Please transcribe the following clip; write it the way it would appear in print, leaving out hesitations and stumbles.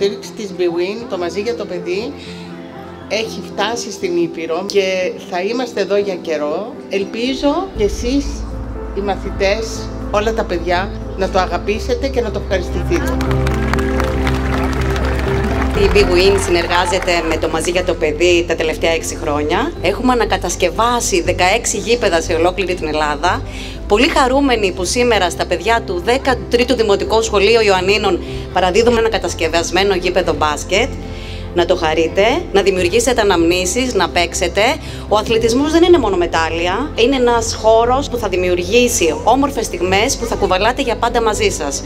υποστήριξη της BWIN, το Μαζί για το Παιδί, έχει φτάσει στην Ήπειρο και θα είμαστε εδώ για καιρό. Ελπίζω και εσείς, οι μαθητές, όλα τα παιδιά, να το αγαπήσετε και να το ευχαριστηθείτε. Η BWIN συνεργάζεται με το Μαζί για το Παιδί τα τελευταία 6 χρόνια. Έχουμε ανακατασκευάσει 16 γήπεδα σε ολόκληρη την Ελλάδα. Πολύ χαρούμενοι που σήμερα στα παιδιά του 13ου Δημοτικού Σχολείου Ιωαννίνων παραδίδουμε ένα κατασκευασμένο γήπεδο μπάσκετ. Να το χαρείτε, να δημιουργήσετε αναμνήσεις, να παίξετε. Ο αθλητισμός δεν είναι μόνο μετάλλια, είναι ένας χώρος που θα δημιουργήσει όμορφες στιγμές που θα κουβαλάτε για πάντα μαζί σας.